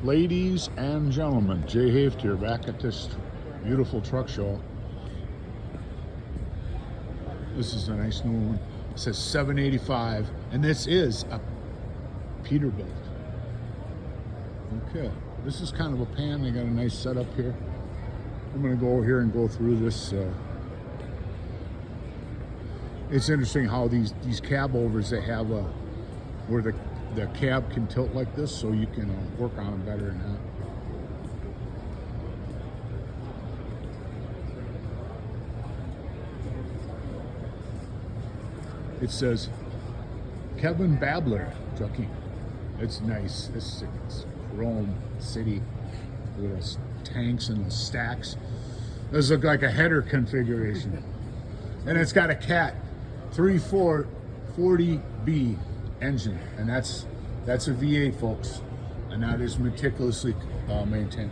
Ladies and gentlemen, Jay Haft here, back at this beautiful truck show. This is a nice new one. It says 785, and this is a Peterbilt. Okay, this is kind of a pan. They got a nice setup here. I'm gonna go here and go through this. It's interesting how these cab overs, they have a where the cab can tilt like this, so you can work on them better than that. It says Kevin Babler trucking. It's nice. It's Rome City with those tanks and the stacks. Those look like a header configuration. And it's got a Cat 3440B engine, and that's a V8, folks, and that is meticulously maintained.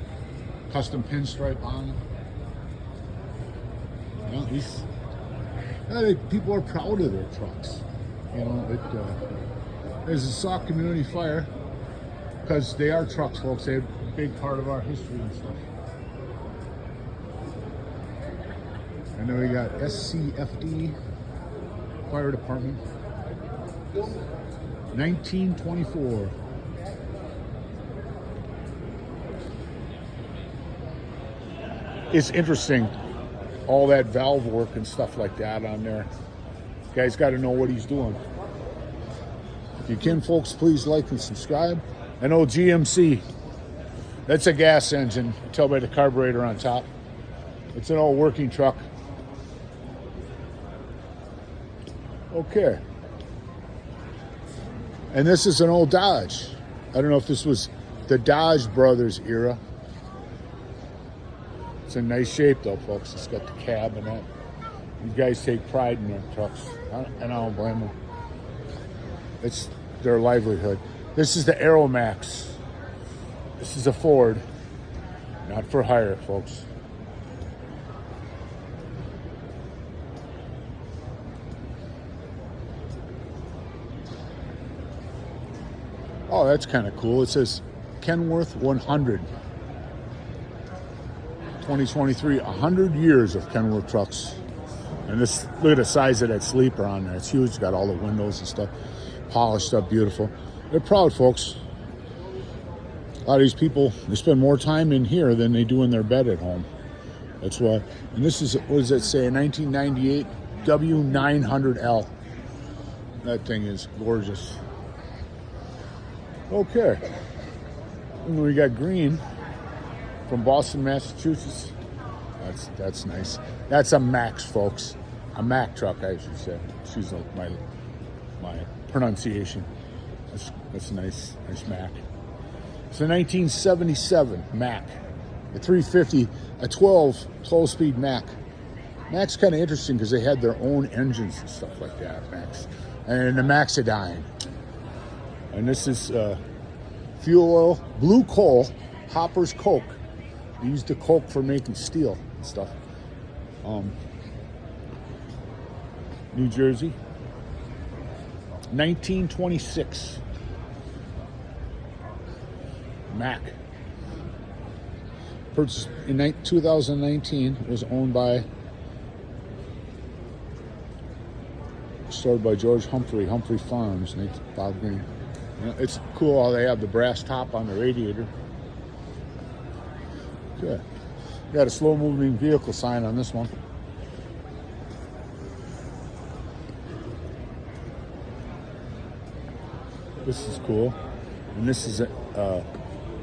Custom pinstripe on it. People are proud of their trucks. You know, there's a soft community fire because they are trucks, folks. They're a big part of our history and stuff. I know we got SCFD Fire Department. 1924. It's interesting, all that valve work and stuff like that on there. Guy's got to know what he's doing. If you can, folks, please like and subscribe. An old GMC. That's a gas engine. You can tell by the carburetor on top. It's an old working truck. Okay. And this is an old Dodge. I don't know if this was the Dodge Brothers era. It's in nice shape though, folks. It's got the cab and that. These guys take pride in their trucks, and I don't blame them. It's their livelihood. This is the Aeromax. This is a Ford, not for hire, folks. Oh, that's kind of cool. It says Kenworth 100. 2023, 100 years of Kenworth trucks. And this, look at the size of that sleeper on there. It's huge. It's got all the windows and stuff. Polished up, beautiful. They're proud, folks. A lot of these people, they spend more time in here than they do in their bed at home. That's why. And this is, what does it say, a 1998 W900L. That thing is gorgeous. Okay, and we got green from Boston, Massachusetts. That's nice. That's a Max, folks. A Mack truck, I should say. Excuse my pronunciation. That's nice Mack. It's a 1977 Mack, a 350, a 12-speed Mack. Mack's kind of interesting because they had their own engines and stuff like that, Max. And the Maxidine. And this is fuel oil, blue coal, Hopper's Coke. They used the coke for making steel and stuff. New Jersey, 1926. Mack. Purchased in 2019. It was owned by, started by George Humphrey Farms, Bob Green. You know, it's cool how they have the brass top on the radiator. Good. Got a slow-moving vehicle sign on this one. This is cool. And this is a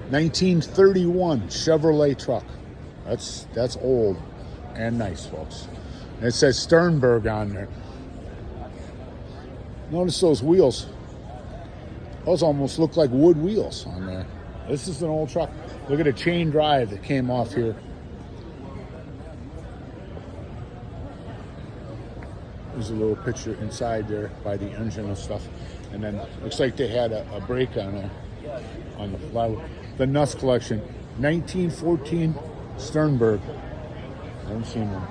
1931 Chevrolet truck. That's old and nice, folks. And it says Sternberg on there. Notice those wheels. Those almost look like wood wheels on there. This is an old truck. Look at a chain drive that came off here. There's a little picture inside there by the engine and stuff. And then looks like they had a brake on there, on the flywheel. The Nuss Collection, 1914 Sternberg. I haven't seen one.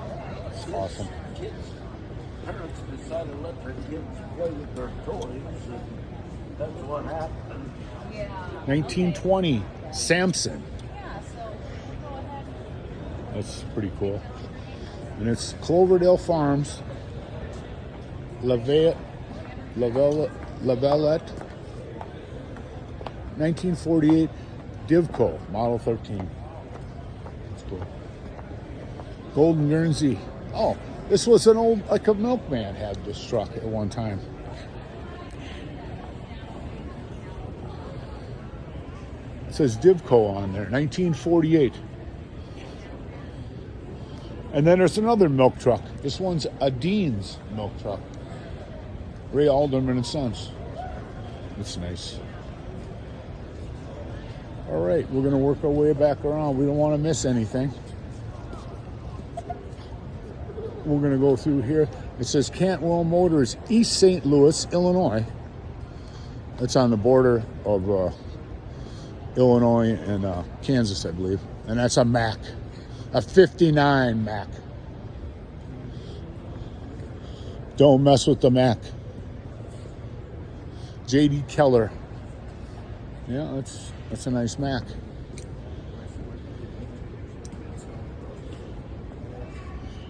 It's awesome. Parents decided to let their kids play with their toys. That's what happened. 1920 Samson. That's pretty cool. And it's Cloverdale Farms, Lavellette, 1948 Divco, Model 13. That's cool. Golden Guernsey. Oh, this was an old, like a milkman had this truck at one time. It says Divco on there, 1948. And then there's another milk truck. This one's a Dean's milk truck. Ray Alderman and Sons. It's nice. All right, we're gonna work our way back around. We don't want to miss anything. We're gonna go through here. It says Cantwell Motors, East St. Louis, Illinois. That's on the border of Illinois and Kansas, I believe. And that's a Mack. A 59 Mack. Don't mess with the Mack. J.D. Keller. Yeah, that's a nice Mack.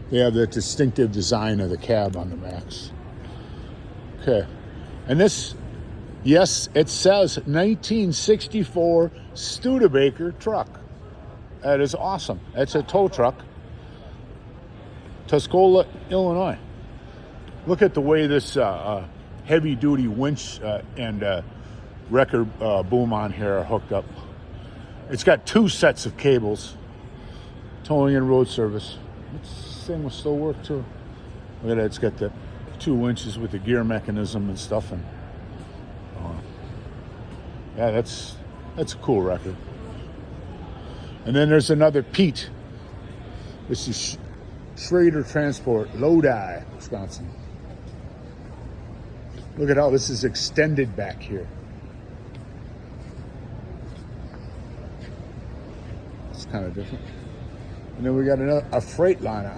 They have the distinctive design of the cab on the Macks. Okay. And this, yes, it says 1964 Studebaker truck. That is awesome. It's a tow truck. Tuscola, Illinois. Look at the way this heavy-duty winch and wrecker boom on here are hooked up. It's got 2 sets of cables. Towing and road service. This thing will still work too. Look at that. It's got the 2 winches with the gear mechanism and stuff. And yeah, that's a cool record. And then there's another Pete. This is Schrader Transport, Lodi, Wisconsin. Look at how this is extended back here. It's kind of different. And then we got a Freightliner.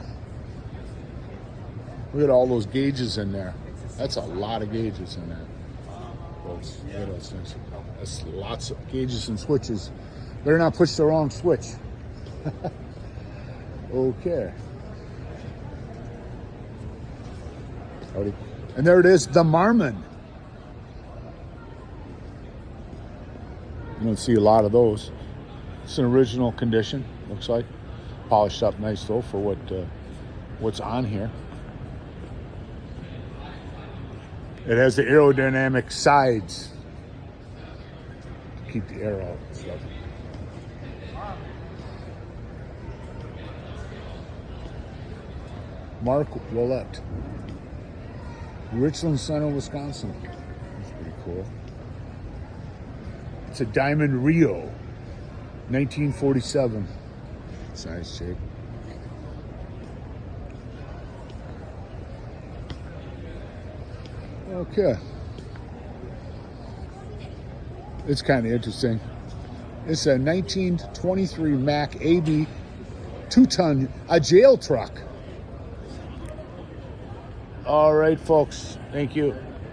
Look at all those gauges in there. That's a lot of gauges in there. Folks, look at those things. That's lots of gauges and switches. Better not push the wrong switch. Okay. Howdy. And there it is, the Marmon. You don't see a lot of those. It's in original condition, looks like. Polished up nice though for what's on here. It has the aerodynamic sides to keep the air out and stuff. Mark Willett, Richland Center, Wisconsin. That's pretty cool. It's a Diamond Rio, 1947. It's a nice shape. Okay. It's kind of interesting. It's a 1923 Mack AB 2-ton, a jail truck. All right, folks. Thank you.